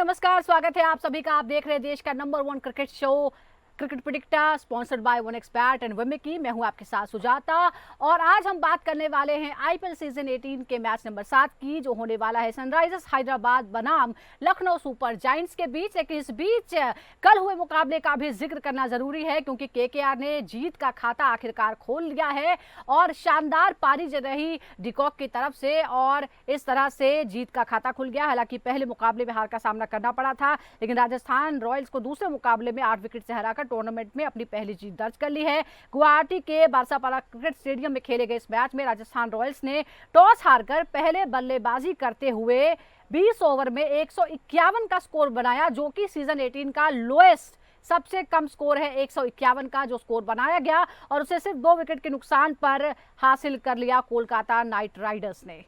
नमस्कार, स्वागत है आप सभी का। आप देख रहे हैं देश का number 1 cricket show cricket predictor, sponsored by one expert and विमिकी। मैं हूं आपके साथ सुजाता और आज हम बात करने वाले हैं आईपीएल सीजन 18 के मैच नंबर 7 की, जो होने वाला है सनराइजर्स हैदराबाद बनाम लखनऊ सुपर जायंट्स के बीच। लेकिन इस बीच कल हुए मुकाबले का भी जिक्र करना जरूरी है, क्योंकि केकेआर ने जीत का खाता आखिरकार खोल लिया है और शानदार पारी रही डिकॉक की तरफ से और इस तरह से जीत का खाता खुल गया। हालांकि पहले मुकाबले में हार का सामना करना पड़ा था, लेकिन राजस्थान रॉयल्स को दूसरे मुकाबले में 8 विकेट से हराकर टूर्नामेंट में अपनी पहली जीत दर्ज कर ली है। गुवाहाटी के बारसापारा क्रिकेट स्टेडियम में खेले गए इस मैच में राजस्थान रॉयल्स ने टॉस हारकर पहले बल्लेबाजी करते हुए 20 ओवर में 151 का स्कोर बनाया, जो कि सीजन 18 का लोएस्ट सबसे कम स्कोर है। 151 का जो स्कोर बनाया गया और उसे सिर्फ 2 विकेट के नुकसान पर हासिल कर लिया कोलकाता नाइट राइडर्स ने।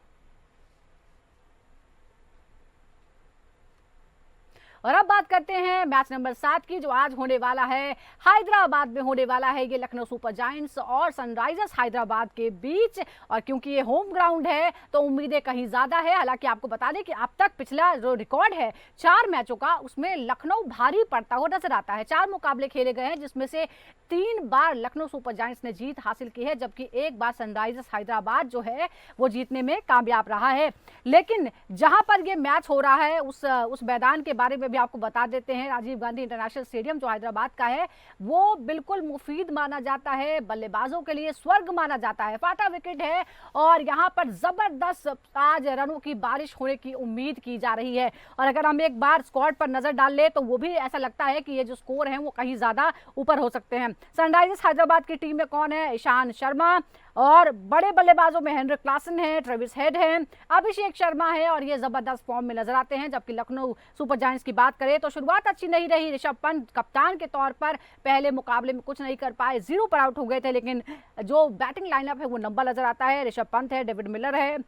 और अब बात करते हैं मैच नंबर 7 की, जो आज होने वाला है हैदराबाद में होने वाला है। ये लखनऊ सुपर जायंट्स और सनराइजर्स हैदराबाद के बीच, और क्योंकि ये होम ग्राउंड है तो उम्मीदें कहीं ज्यादा है। हालांकि आपको बता दें कि अब तक पिछला जो रिकॉर्ड है 4 मैचों का, उसमें लखनऊ भारी पड़ता हुआ नजर आता है। 4 मुकाबले खेले गए हैं, जिसमें से 3 बार लखनऊ सुपर जायंट्स ने जीत हासिल की है, जबकि एक बार सनराइजर्स हैदराबाद जो है वो जीतने में कामयाब रहा है। लेकिन जहां पर ये मैच हो रहा है उस मैदान के बारे में आपको बता देते हैं। राजीव गांधी इंटरनेशनल स्टेडियम जो हैदराबाद का है, वो बिल्कुल मुफीद माना जाता है, बल्लेबाजों के लिए स्वर्ग माना जाता है। फाटा विकेट है और यहां पर जबरदस्त आज रनों की बारिश होने की उम्मीद की जा रही है। और अगर हम एक बार स्क्वाड पर नजर डाल ले तो वो भी ऐसा लगता है कि ये जो स्कोर है वो कहीं ज्यादा ऊपर हो सकते हैं। सनराइजर्स हैदराबाद की टीम में कौन है? ईशान शर्मा, और बड़े बल्लेबाजों में हेनरिक क्लासन है, ट्रेविस हेड है, अभिषेक शर्मा है, और ये जबरदस्त फॉर्म में नजर आते हैं। जबकि लखनऊ सुपर जायंट्स की बात करें तो शुरुआत अच्छी नहीं रही। ऋषभ पंत कप्तान के तौर पर पहले मुकाबले में कुछ नहीं कर पाए, 0 पर आउट हो गए थे। लेकिन जो बैटिंग लाइनअप है वो नंबर नजर आता है। ऋषभ पंत है, डेविड मिलर है,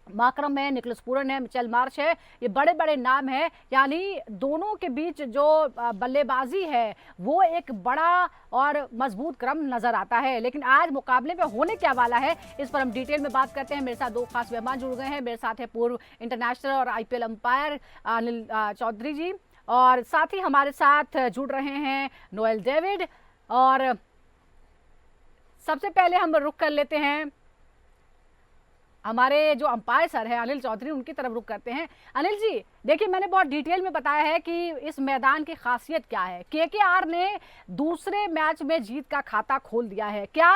माकरम है, निकोलस पूरन है, मिचेल मार्श है, ये बड़े बड़े नाम है। यानी दोनों के बीच जो बल्लेबाजी है वो एक बड़ा और मजबूत क्रम नजर आता है। लेकिन आज मुकाबले में होने क्या वाला है, इस पर हम डिटेल में बात करते हैं। मेरे साथ 2 खास मेहमान जुड़ गए हैं। मेरे साथ है पूर्व इंटरनेशनल और आईपीएल अंपायर अनिल चौधरी जी, और साथ ही हमारे साथ जुड़ रहे हैं नोएल डेविड। और सबसे पहले हम रुख कर लेते हैं हमारे जो अंपायर सर है अनिल चौधरी, उनकी तरफ रुख करते हैं। अनिल जी, देखिए मैंने बहुत डिटेल में बताया है कि इस मैदान की खासियत क्या है। केकेआर ने दूसरे मैच में जीत का खाता खोल दिया है। क्या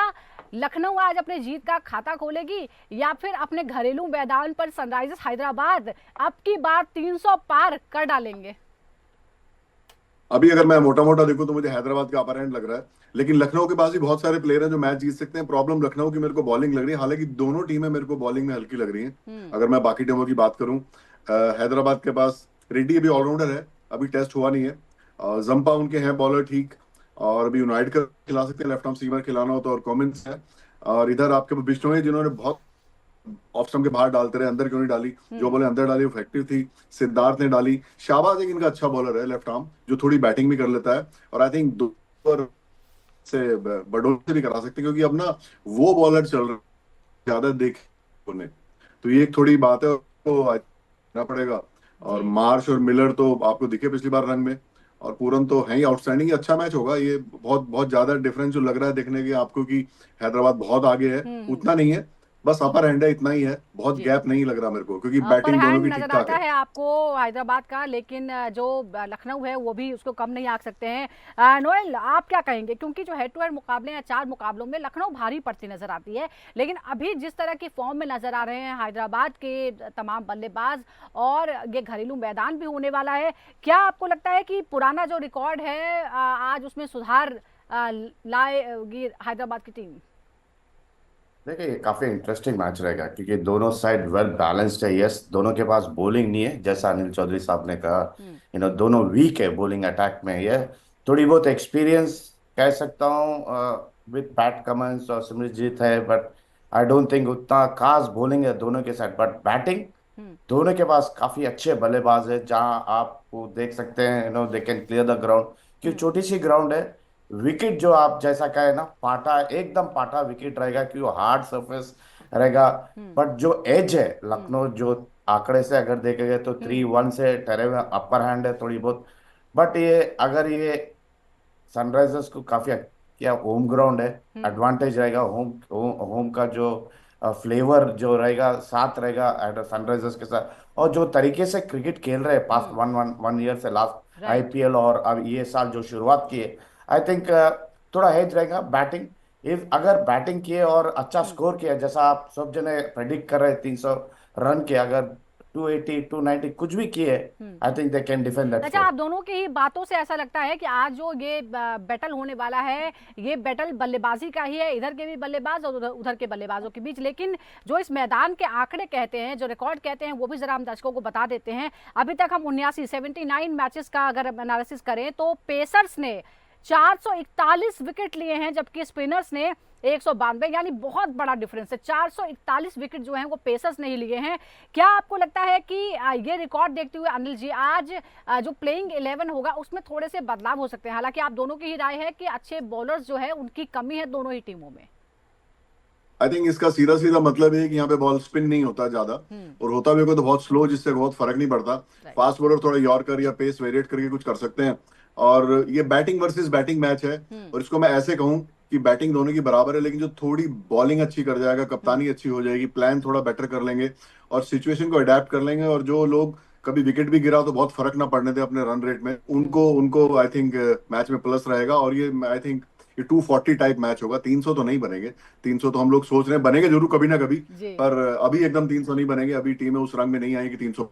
लखनऊ आज अपने जीत का खाता खोलेगी, या फिर अपने घरेलू मैदान पर सनराइजर्स हैदराबाद अब की बार 300 पार कर डालेंगे? अभी अगर मैं मोटा मोटा देखूं तो मुझे हैदराबाद का अपर हैंड लग रहा है, लेकिन लखनऊ के पास भी बहुत सारे प्लेयर हैं जो मैच जीत सकते हैं। प्रॉब्लम लखनऊ की मेरे को बॉलिंग लग रही है। हालांकि दोनों टीमें मेरे को बॉलिंग में हल्की लग रही हैं। अगर मैं बाकी टीमों की बात करूं, हैदराबाद के पास रेड्डी अभी ऑलराउंडर है, अभी टेस्ट हुआ नहीं है। जंपा उनके हैं बॉलर ठीक, और अभी यूनाइटेड का खिला सकते हैं, लेफ्ट आर्म सीमर खिलाना हो तो, और कॉमिंस है। और इधर आपके बिश्नोई जिन्होंने बहुत ऑफ स्टंप के बाहर डालते रहे, अंदर क्यों नहीं डाली, जो बॉलें अंदर डाली वो इफेक्टिव थी। सिद्धार्थ ने डाली। शाहबाज एक इनका अच्छा बॉलर है, लेफ्ट आर्म, जो थोड़ी बैटिंग भी कर लेता है, और आई थिंक दो से बड़ों से भी करा सकते हैं, क्योंकि अब ना वो बॉलर चल रहे ज्यादा देख उन्हें, तो ये एक थोड़ी बात है, तो करना पड़ेगा। और मार्श और मिलर तो आपको दिखे पिछली बार रन में, और पूरन तो है ही आउटस्टैंडिंग। अच्छा मैच होगा ये। बहुत बहुत ज्यादा डिफरेंस जो लग रहा है देखने के आपको कि हैदराबाद बहुत आगे है, उतना नहीं है, बस अपर हैंड है, इतना ही है। बहुत गैप नहीं लग रहा मेरे को, क्योंकि पर बैटिंग दोनों हैंड की ठीक नजर ठाक आता है। है आपको हैदराबाद का, लेकिन जो लखनऊ है वो भी उसको कम नहीं आंक सकते हैं। नोएल, आप क्या कहेंगे? क्योंकि जो हेड टू हेड मुकाबले हैं 4 मुकाबलों में लखनऊ भारी पड़ती नजर आती है, लेकिन अभी जिस तरह की फॉर्म में नजर आ रहे हैं हैदराबाद के तमाम बल्लेबाज, और ये घरेलू मैदान भी होने वाला है, क्या आपको लगता है कि पुराना जो रिकॉर्ड है आज उसमें सुधार लाएगी हैदराबाद की टीम? देखिए, ये काफी इंटरेस्टिंग मैच रहेगा क्योंकि दोनों साइड वेल बैलेंस्ड है। यस, दोनों के पास बॉलिंग नहीं है, जैसा अनिल चौधरी साहब ने कहा। दोनों वीक है बॉलिंग अटैक में। ये थोड़ी बहुत एक्सपीरियंस कह सकता हूँ विद पैट कमिंस और सिमरनजीत है, बट आई डोंट थिंक उतना खास बॉलिंग है दोनों के साइड। बट बैटिंग दोनों के पास काफी अच्छे बल्लेबाज है, जहां आपको देख सकते हैं they can clear the ground, क्योंकि छोटी सी ग्राउंड है। विकेट जो आप जैसा कहे ना, पाटा, एकदम पाटा विकेट रहेगा, क्योंकि हार्ड सरफेस रहेगा। बट जो एज है लखनऊ जो आंकड़े से अगर देखेंगे तो 3-1 से टेरे में अपर हैंड है थोड़ी बहुत। बट ये अगर ये सनराइजर्स को काफी क्या होम ग्राउंड है, एडवांटेज रहेगा। होम होम का जो फ्लेवर जो रहेगा साथ रहेगा सनराइजर्स के साथ। और जो तरीके से क्रिकेट खेल रहे हैं पास्ट वन ईयर से, लास्ट राइट। आईपीएल और अब ये साल जो शुरुआत की है, आई थिंक थोड़ा एज रहेगा बैटिंग। इफ अगर बैटिंग किए और अच्छा स्कोर किया जैसा आप सब जने प्रेडिक्ट कर रहे हैं 300 रन के, अगर 280 290 कुछ भी किए, आई think they can defend that अच्छा, स्कोर। आप दोनों की ही बातों से ऐसा लगता है कि आज जो ये बैटल होने वाला है, ये बैटल बल्लेबाजी का ही है, इधर के भी बल्लेबाज और उधर के बल्लेबाजों के बीच। लेकिन जो इस मैदान के आंकड़े कहते हैं, जो रिकॉर्ड कहते हैं, वो भी जरा हम दर्शकों को बता देते हैं। अभी तक हम 79 मैचेस का अगर एनालिसिस करें तो पेसर्स ने 441 विकेट लिए हैं, जबकि स्पिनर्स ने 192, यानी बहुत बड़ा डिफरेंस है। 441 विकेट जो हैं वो पेसर्स ने ही लिए हैं। क्या आपको लगता है कि ये रिकॉर्ड देखते हुए अनिल जी, आज जो प्लेइंग 11 होगा उसमें थोड़े से बदलाव हो सकते हैं? हालांकि आप दोनों की ही राय है कि अच्छे बॉलर्स जो है उनकी कमी है दोनों ही टीमों में। आई थिंक इसका सीधा सीधा मतलब है कि यहाँ पे बॉल स्पिन नहीं होता ज्यादा, और होता भी होगा तो बहुत स्लो, जिससे बहुत फर्क नहीं पड़ता। Right. फास्ट बॉलर थोड़ा यॉर्कर या पेस वेरिएट करके कुछ कर सकते हैं। और ये बैटिंग वर्सेस बैटिंग मैच है, और इसको मैं ऐसे कहूं कि बैटिंग दोनों की बराबर है, लेकिन जो थोड़ी बॉलिंग अच्छी कर जाएगा, कप्तानी अच्छी हो जाएगी, प्लान थोड़ा बेटर कर लेंगे और सिचुएशन को अडेप्ट कर लेंगे, और जो लोग कभी विकेट भी गिरा तो बहुत फर्क ना पड़ने दे अपने रन रेट में, उनको उनको आई थिंक मैच में प्लस रहेगा। और ये आई थिंक ये 240 टाइप मैच होगा। 300 तो नहीं बनेंगे, 300 तो हम लोग सोच रहे हैं बनेंगे जरूर कभी ना कभी, जी। पर अभी एकदम 300 नहीं बनेंगे। अभी टीमें उस रंग में नहीं आएगी 300।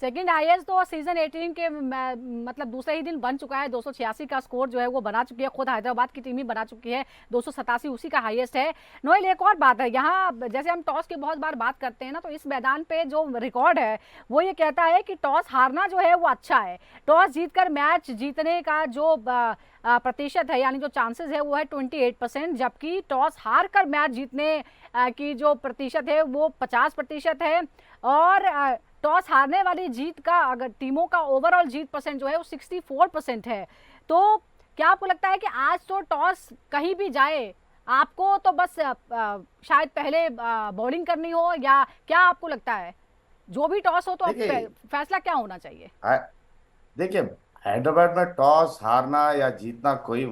सेकंड हाईएस्ट तो सीजन 18 के मतलब दूसरे ही दिन बन चुका है। 286 का स्कोर जो है वो बना चुकी है, खुद हैदराबाद की टीम ही बना चुकी है। 287 उसी का हाईएस्ट है। नोएल, एक और बात है यहाँ, जैसे हम टॉस की बहुत बार बात करते हैं ना, तो इस मैदान पे जो रिकॉर्ड है वो ये कहता है कि टॉस हारना जो है वो अच्छा है। टॉस जीतकर मैच जीतने का जो प्रतिशत है, यानी जो चांसेस है, वो है 28%, जबकि टॉस हार कर मैच जीतने की जो प्रतिशत है वो 50% है। और टॉस हारने वाली जीत का, अगर टीमों का ओवरऑल जीत परसेंट जो है वो 64% है। तो क्या आपको लगता है कि आज तो टॉस कहीं भी जाए, आपको तो बस शायद पहले बॉलिंग करनी हो, या क्या आपको लगता है जो भी टॉस हो तो देखिए फैसला क्या होना चाहिए? देखिए हैदराबाद में टॉस हारना या जीतना कोई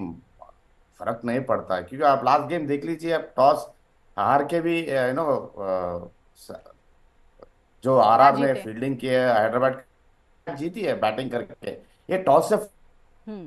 फर्क नहीं पड़ता है, क्योंकि आप लास्ट गेम देख लीजिए। अब टॉस हार के भी जो मैच आरआर ने जीते। फील्डिंग की है, हैदराबाद जीती है बैटिंग करके। ये टॉस से हम्म।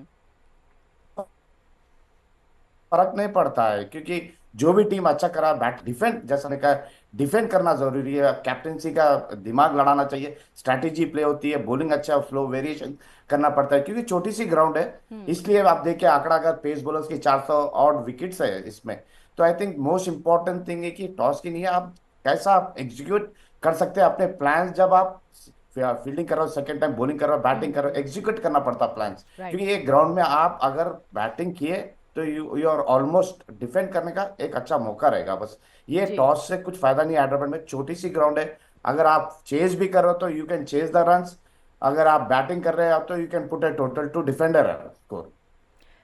फर्क नहीं पड़ता है, क्योंकि जो भी टीम अच्छा करा बैट डिफेंड, जैसा ने कहा, डिफेंड करना जरूरी है। कैप्टेंसी का दिमाग लड़ाना चाहिए, स्ट्रैटेजी प्ले होती है, बॉलिंग अच्छा फ्लो वेरिएशन करना पड़ता है, क्योंकि छोटी सी ग्राउंड है। इसलिए आप देखिए आंकड़ा, अगर पेस बॉलर्स की 400 और विकेट्स है इसमें, तो I think most important thing है कि टॉस की नहीं है, आप कैसा आप एग्जीक्यूट कर सकते हैं अपने प्लान्स। जब आप फील्डिंग कर रहे हो, सेकंड टाइम बॉलिंग कर रहे हो, बैटिंग कर रहे हो, एग्जीक्यूट करना पड़ता प्लान्स। राइट। क्योंकि ये ग्राउंड में आप अगर बैटिंग किए तो यू आर ऑलमोस्ट डिफेंड करने का एक अच्छा मौका रहेगा। बस ये जी। टॉस से कुछ फायदा नहीं है। हैदराबाद में छोटी सी ग्राउंड है, अगर आप चेज भी कर रहे हो तो you can chase the runs, अगर आप बैटिंग कर रहे हो तो you can put A total two defender score.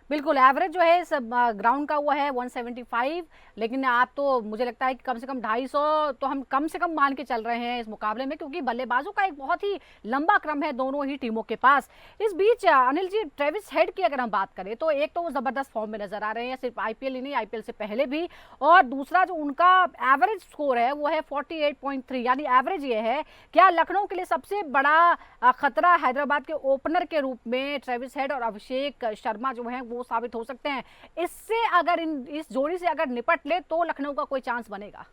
बिल्कुल, एवरेज जो है सब ग्राउंड का वो है 175, लेकिन आप तो मुझे लगता है कि कम से कम 250 तो हम कम से कम मान के चल रहे हैं इस मुकाबले में, क्योंकि बल्लेबाजों का एक बहुत ही लंबा क्रम है दोनों ही टीमों के पास। इस बीच अनिल जी, ट्रेविस हेड की अगर हम बात करें तो एक तो वो जबरदस्त फॉर्म में नजर आ रहे हैं, सिर्फ आईपीएल ही नहीं, आईपीएल से पहले भी। और दूसरा जो उनका एवरेज स्कोर है वो है 48.3, यानी एवरेज ये है। क्या लखनऊ के लिए सबसे बड़ा खतरा हैदराबाद के ओपनर के रूप में ट्रेविस हेड और अभिषेक शर्मा जो है वो साबित हो सकते हैं? इससे अगर इस जोड़ी से अगर निपट ले तो लखनऊ का कोई चांस बनेगा?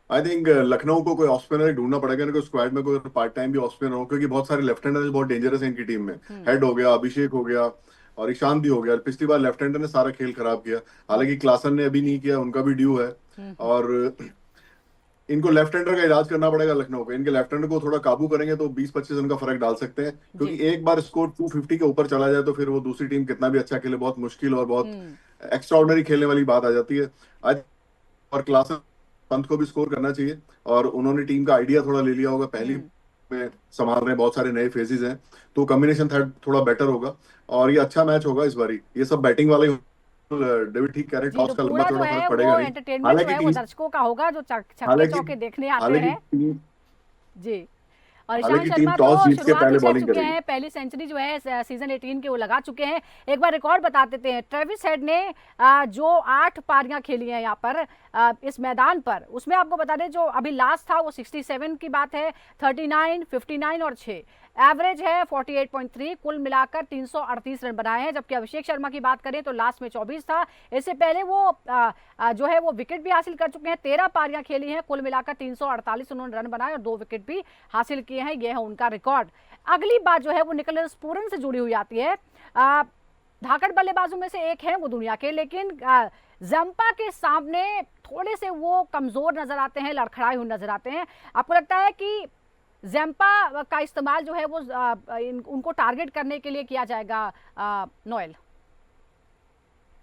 आई थिंक लखनऊ को कोई ऑफ स्पिनर ढूंढना पड़ेगा, इनको स्क्वाड में कोई पार्ट टाइम भी ऑफ स्पिनर हो, क्योंकि बहुत सारे लेफ्ट हैंडर बहुत डेंजरस है इनकी टीम में। हेड हो गया, अभिषेक हो गया, और ईशान भी हो गया। पिछली बार लेफ्ट हैंडर ने सारा खेल खराब किया, हालांकि क्लासन ने अभी नहीं किया, उनका भी ड्यू है। और इनको लेफ्ट हैंडर का इलाज करना पड़ेगा लखनऊ को। इनके लेफ्ट हैंडर को थोड़ा काबू करेंगे तो 20-25 रन का फर्क डाल सकते हैं, क्योंकि एक बार स्कोर 250 के ऊपर चला जाए तो फिर वो दूसरी टीम कितना भी अच्छा खेले बहुत मुश्किल और बहुत एक्स्ट्राऑर्डिनरी खेलने वाली बात आ जाती है आज। और क्लासन पंत को भी स्कोर करना चाहिए, और उन्होंने टीम का आइडिया थोड़ा ले लिया होगा, पहली में संभाल रहे हैं, बहुत सारे नए फेजेस हैं, तो कॉम्बिनेशन थोड़ा बेटर होगा और ये अच्छा मैच होगा इस बारी। ये सब बैटिंग वाले डेविड ठीक कह रहे हैं, जी, टॉस तो का पूरा लंबा जो चौड़ा है फर्क पड़ेगा वो नहीं। एंटरटेनमेंट जो हालांकि है वो टीम दर्शकों का होगा जो छक्के हालांकि चौके देखने आते हालांकि हैं। टीम जी। और ईशांत हालांकि टीम शर्मा टॉस तो जीत के शुरुआत ही पहले कर बॉलिंग चुके करेगी। हैं, पहली सेंचुरी जो है सीजन 18 के वो लगा चुके हैं। एक बार रिकॉर्ड बता देते हैं, ट्रेविस हेड ने जो 8 पारियां खेली हैं यहाँ पर इस मैदान पर, उसमें आपको बता दें जो अभी लास्ट था वो 67 की बात है, 39, 59 और 6 एवरेज है 48.3, कुल मिलाकर 338 रन बनाए हैं। जबकि अभिषेक शर्मा की बात करें तो लास्ट में 24 था, इससे पहले वो जो है वो विकेट भी हासिल कर चुके हैं, 13 पारियां खेली हैं, कुल मिलाकर 348 उन्होंने रन बनाए और 2 विकेट भी हासिल किए हैं, यह है उनका रिकॉर्ड। अगली बात जो है वो निकोलस पूरन से जुड़ी हुई आती है। धाकड़ बल्लेबाजों में से एक है वो दुनिया के, लेकिन जंपा के सामने थोड़े से वो कमजोर नजर आते हैं, लड़खड़ाए हुए नजर आते हैं। आपको लगता है कि जंपा का इस्तेमाल जो है वो उनको टारगेट करने के लिए किया जाएगा नोएल?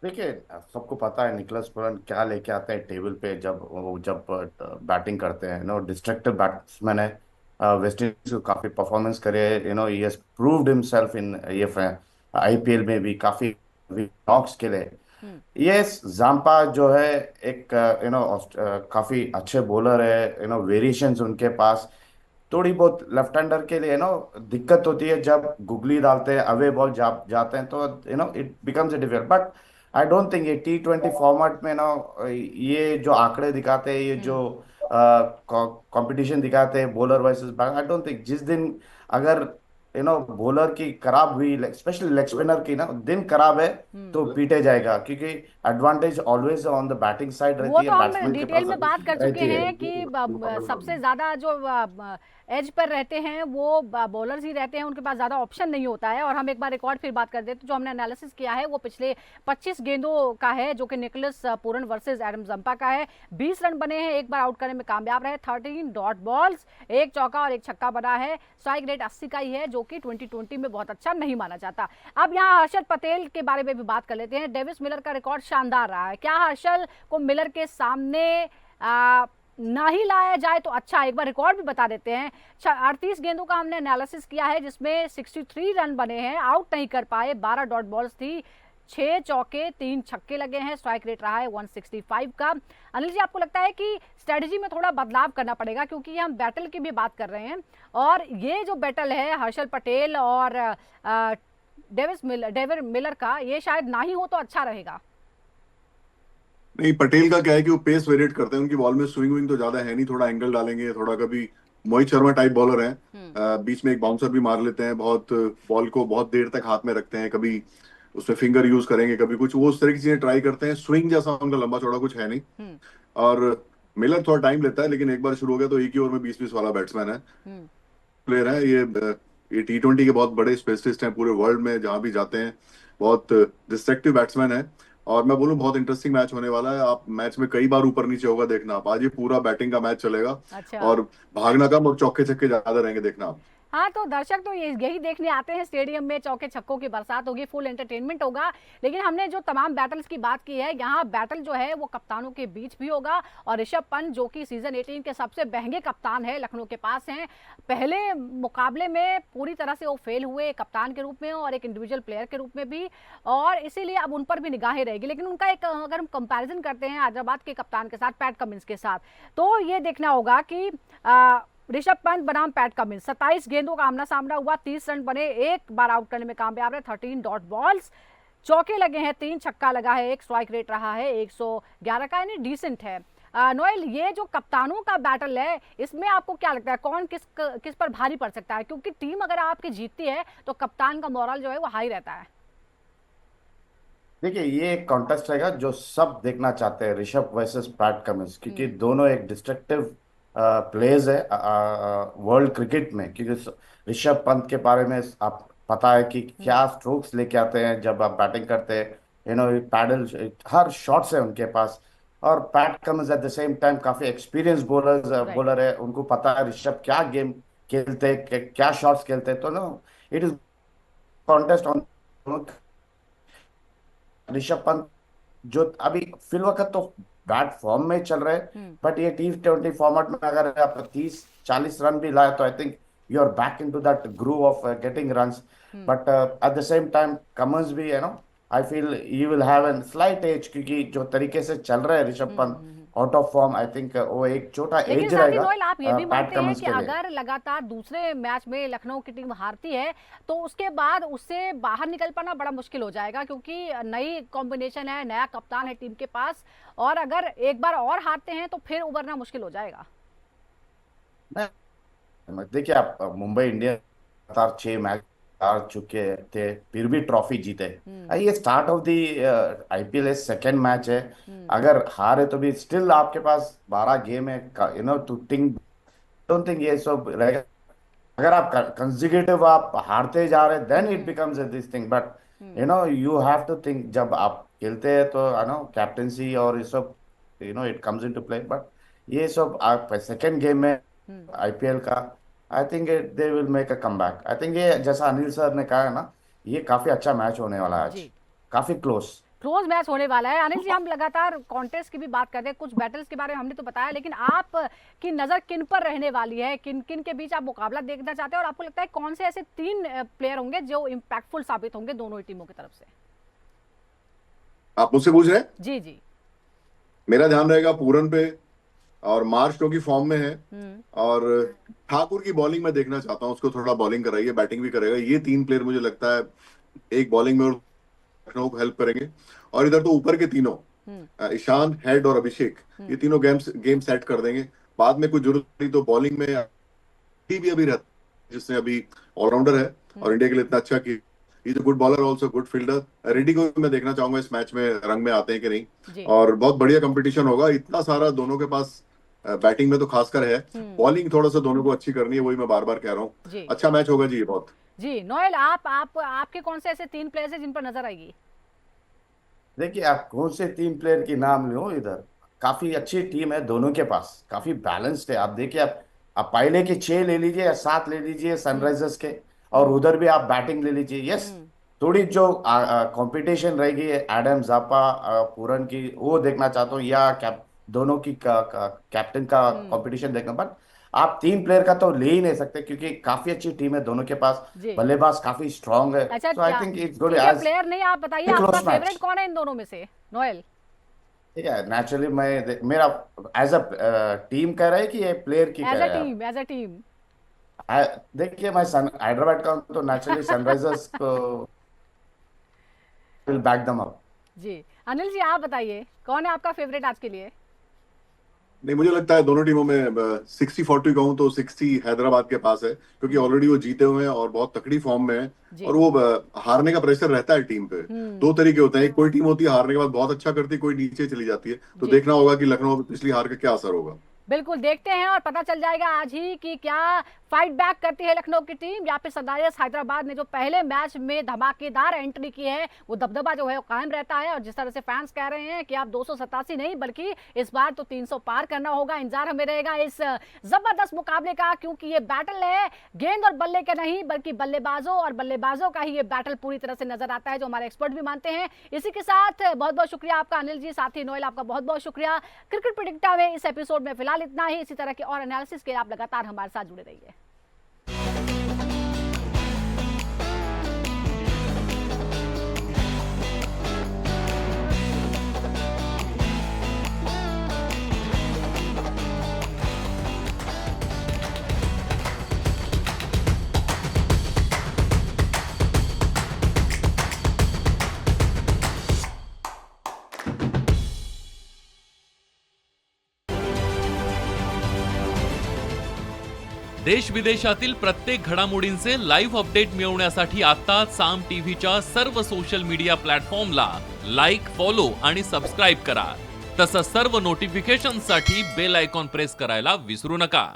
देखिए, सबको पता है निकोलस पूरन क्या लेके आते हैं टेबल पे जब बैटिंग करते हैं। डिस्ट्रक्टिव बैट्समैन है। वेस्ट इंडीज को काफी परफॉर्मेंस करे, he has proved himself in ये आईपीएल में भी काफी नॉक्स के लिए। ये जाम्पा जो है एक काफी अच्छे बॉलर है। वेरिएशंस उनके पास थोड़ी बहुत लेफ्ट हैंडर के लिए दिक्कत होती है जब गुगली डालते हैं, अवे बॉल जाते हैं तो it becomes a difficult. But I don't think ये T20 फॉर्मेट में ये जो आंकड़े दिखाते हैं, ये जो कंपटीशन दिखाते हैं bowler versus batsman, I don't think जिस दिन अगर बॉलर की खराब हुई, स्पेशली लेग स्पिनर की दिन खराब है तो पीटे जाएगा, क्योंकि advantage always on the batting side वो रहती तो है, हम बैट्समैन के डिटेल पास में बात कर चुके रहती हैं है। कि सबसे ज्यादा जो एज पर रहते हैं वो बॉलर्स ही रहते हैं, उनके पास ज्यादा ऑप्शन नहीं होता है। और हम एक बार रिकॉर्ड फिर बात कर देते तो जो हमने एनालिसिस किया है वो पिछले 25 गेंदों का है, जो कि Nicholas Pooran versus Adam Zampa का है। 20 रन बने हैं, एक बार आउट करने में कामयाब रहे, 13 डॉट बॉल्स, एक चौका और एक छक्का बना है। स्ट्राइक रेट 80 का ही है, जो कि 2020 में बहुत अच्छा नहीं माना जाता। अब यहाँ हर्षल पटेल के बारे में भी बात कर लेते हैं। डेविस मिलर का रिकॉर्ड शानदार रहा है, क्या हर्षल को मिलर के सामने ना ही लाया जाए तो अच्छा? एक बार रिकॉर्ड भी बता देते हैं। 38 गेंदों का हमने एनालिसिस किया है, जिसमें 63 रन बने हैं, आउट नहीं कर पाए, 12 डॉट बॉल्स थी, 6 चौके 3 छक्के लगे हैं, स्ट्राइक रेट रहा है 165 का। अनिल जी, आपको लगता है कि स्ट्रेटजी में थोड़ा बदलाव करना पड़ेगा, क्योंकि ये हम बैटल की भी बात कर रहे हैं और ये जो बैटल है हर्षल पटेल और डेविड मिलर का, ये शायद ना ही हो तो अच्छा रहेगा? नहीं, पटेल का क्या है कि वो पेस वेरिएट करते हैं, उनकी बॉल में स्विंग विंग तो ज्यादा है नहीं, थोड़ा एंगल डालेंगे, थोड़ा कभी मोहित शर्मा टाइप बॉलर हैं, बीच में एक बाउंसर भी मार लेते हैं, बहुत बॉल को बहुत देर तक हाथ में रखते हैं, कभी उसमें फिंगर यूज करेंगे, कभी कुछ, वो उस तरह की चीजें ट्राई करते हैं। स्विंग जैसा उनका लंबा चौड़ा कुछ है नहीं। और मिलर थोड़ा टाइम लेता है, लेकिन एक बार शुरू हो गया तो एक ही ओवर में 20-20 वाला बैट्समैन है, प्लेयर है ये T20 के बहुत बड़े स्पेशलिस्ट हैं पूरे वर्ल्ड में, जहां भी जाते हैं बहुत डिस्ट्रक्टिव बैट्समैन है। और मैं बोलूं बहुत इंटरेस्टिंग मैच होने वाला है। आप मैच में कई बार ऊपर नीचे होगा, देखना आप, आज ये पूरा बैटिंग का मैच चलेगा। अच्छा। और भागना कम और चौके छक्के ज्यादा रहेंगे, देखना आप। हाँ, तो दर्शक तो यही देखने आते हैं स्टेडियम में, चौके छक्कों की बरसात होगी, फुल एंटरटेनमेंट होगा। लेकिन हमने जो तमाम बैटल्स की बात की है, यहाँ बैटल जो है वो कप्तानों के बीच भी होगा। और ऋषभ पंत जो कि सीजन 18 के सबसे महंगे कप्तान है, लखनऊ के पास हैं, पहले मुकाबले में पूरी तरह से वो फेल हुए कप्तान के रूप में और एक इंडिविजुअल प्लेयर के रूप में भी, और इसीलिए अब उन पर भी निगाहें रहेगी। लेकिन उनका एक अगर हम कंपेरिजन करते हैं हैदराबाद के कप्तान के साथ, पैट कमिंस के साथ, तो ये देखना होगा कि ऋषभ पंत बनाम पैट कमिंस, 27 गेंदों का आमना सामना हुआ, 30 रन बने, एक बार आउट करने में कामयाब रहे, 13 डॉट बॉल्स, चौके लगे हैं, 3 छक्का लगा है, एक स्ट्राइक रेट रहा है 111 का, यानी डिसेंट है। नोएल, ये जो कप्तानों का बैटल है, इसमें आपको क्या लगता है कौन किस पर भारी पड़ सकता है? क्योंकि टीम अगर आपकी जीतती है तो कप्तान का मोरल जो है वो हाई रहता है। देखिए, ये एक कॉन्टेस्ट रहेगा जो सब देखना चाहते हैं, ऋषभ वर्सेस पैट कमिंस, क्योंकि दोनों एक डिस्ट्रक्टिव प्लेयर्स है वर्ल्ड क्रिकेट में। क्योंकि ऋषभ पंत के बारे में आप पता है कि क्या स्ट्रोक्स लेके आते हैं जब आप बैटिंग करते हैं, पैडल, हर शॉट्स है उनके पास। और PAT Cummins eight the same time काफी एक्सपीरियंस बॉलर है, उनको पता है ऋषभ क्या गेम खेलते हैं, क्या शॉट्स खेलते हैं। तो it is contest on Rishabh Pant, जो अभी फिल वक्त तो बैट फॉर्म में चल रहे हैं, बट ये T20 फॉर्मेट में अगर आप 30-40 रन भी लाए तो I think you are back into that groove of getting runs. But at the same time Cummins भी I feel you will have an slight edge, क्योंकि जो तरीके से चल रहे हैं Rishabh Pant, out of form. I think वो एक छोटा लेकिन एज साथ ही रहेगा नोएल आप ये भी पैट मानते हैं कमिंस कि के लिए। अगर लगातार दूसरे मैच में लखनऊ की टीम हारती है तो उसके बाद उससे बाहर निकल पाना बड़ा मुश्किल हो जाएगा, क्योंकि नई कॉम्बिनेशन है, नया कप्तान है टीम के पास, और अगर एक बार और हारते हैं तो फिर उबरना मुश्किल हो जाएगा। देखिए आप मुंबई इंडियंस लगातार 6 मैच हार चुके थे फिर भी ट्रॉफी जीते। ये start of the IPL second match है, अगर हारे तो भी स्टिल आपके पास 12 गेम है, टू थिंक डोंट थिंक ये सब रहेगा। अगर आप कंसेक्यूटिव आप हारते जा रहे then it becomes this thing, but you have to think जब आप खेलते हैं तो कैप्टेंसी और ये सब it comes into play. But ये सब आप सेकेंड गेम में आईपीएल का I think they will make a comeback. I think ये जैसा अनिल सर ने कहा है ना, ये काफी अच्छा मैच होने वाला है आज, जी, काफी क्लोज मैच होने वाला है। अनिल जी, हम लगातार कॉन्टेस्ट की भी बात कर रहे हैं, कुछ बैटल्स के बारे में हमने तो बताया, लेकिन आप की नजर किन पर रहने वाली है, किन किन के बीच आप मुकाबला देखना चाहते हैं, और आपको लगता है कौन से ऐसे 3 प्लेयर होंगे जो इम्पैक्टफुल साबित होंगे दोनों ही टीमों की तरफ से? आप मुझसे पूछ रहे हैं? जी जी। मेरा ध्यान रहेगा पूरन पे, और मार्श क्योंकि फॉर्म में है, और ठाकुर की बॉलिंग में देखना चाहता हूं, उसको थोड़ा बॉलिंग कराइए, बैटिंग भी करेगा। ये 3 प्लेयर मुझे लगता है एक बॉलिंग में और लखनऊ को हेल्प करेंगे। और इधर तो ऊपर के तीनों ईशान, हेड और अभिषेक, ये तीनों गेम सेट कर देंगे। बाद में कुछ जरूरत नहीं तो बॉलिंग में भी अभी रहता, जिसने अभी ऑलराउंडर है और इंडिया के लिए इतना अच्छा कि is a good bowler, also good fielder. Reddy को मैं देखना चाहूंगा इस मैच में रंग में आते हैं कि नहीं, और बहुत बढ़िया कंपटीशन होगा। इतना सारा दोनों के पास बैटिंग में तो खासकर है, बॉलिंग थोड़ा सा दोनों को अच्छी करनी है, वही मैं बार बार कह रहा हूँ। अच्छा मैच होगा जी ये बहुत। जी नोएल, आपके कौन से ऐसे 3 प्लेयर्स हैं जिन पर नजर आएगी? देखिए आप कौन से 3 प्लेयर की नाम लो, इधर काफी अच्छी टीम है दोनों के पास, काफी बैलेंस्ड है। आप देखिए आप पहले के 6 ले लीजिए या 7 ले लीजिए सनराइजर्स के, और उधर भी आप बैटिंग ले लीजिए। यस, थोड़ी जो कंपटीशन रहेगी एडम जापा पूरन की, वो देखना चाहता हूँ, या दोनों की कैप्टन का कंपटीशन देखना। बट आप 3 प्लेयर का तो ले ही नहीं सकते क्योंकि काफी अच्छी टीम है दोनों के पास, बल्लेबाज काफी स्ट्रांग है। अच्छा, so I think it's good edge player नहीं, आप बताइए आपका फेवरेट कौन है इन दोनों में से नोएल? ठीक है, नेचुरली मेरा एज अ टीम कह रहा है कि ये प्लेयर की कह रहा है? एज अ टीम देखिए मैं हैदराबाद का हूं तो नेचुरली सनराइजर्स को विल बैक देम अप। जी अनिल जी, आप बताइए कौन है आपका फेवरेट आज के लिए? नहीं, मुझे लगता है दोनों टीमों में 60-40 कहूं तो 60 हैदराबाद के पास है, क्योंकि ऑलरेडी वो जीते हुए हैं और बहुत तकड़ी फॉर्म में है, और वो हारने का प्रेशर रहता है टीम पे। 2 तरीके होते हैं, कोई टीम होती है हारने के बाद बहुत अच्छा करती है, कोई नीचे चली जाती है। तो देखना होगा कि लखनऊ पिछली हार का क्या असर होगा। बिल्कुल देखते हैं और पता चल जाएगा आज ही कि क्या फाइट बैक करती है लखनऊ की टीम, या फिर सनराइजर्स हैदराबाद ने जो पहले मैच में धमाकेदार एंट्री की है वो दबदबा जो है वो कायम रहता है। और जिस तरह से फैंस कह रहे हैं कि आप 287 नहीं बल्कि इस बार तो 300 पार करना होगा। इंतजार हमें रहेगा इस जबरदस्त मुकाबले का, क्योंकि ये बैटल है गेंद और बल्ले का नहीं बल्कि बल्लेबाजों और बल्लेबाजों का ही ये बैटल पूरी तरह से नजर आता है, जो हमारे एक्सपर्ट भी मानते हैं। इसी के साथ बहुत बहुत शुक्रिया आपका अनिल जी, साथ ही नोएल आपका बहुत बहुत शुक्रिया। क्रिकेट प्रेडिक्टर में इस एपिसोड में फिलहाल इतना ही। इसी तरह के और एनालिसिस के लिए आप लगातार हमारे साथ जुड़े रहिए। देश विदेशातील प्रत्येक घडामोडींचे लाईव्ह अपडेट मिळवण्यासाठी आता साम टीव्हीच्या सर्व सोशल मीडिया प्लॅटफॉर्मला लाईक, फॉलो आणि सबस्क्राईब करा। तसंच सर्व नोटिफिकेशनसाठी बेल आयकॉन प्रेस करायला विसरू नका।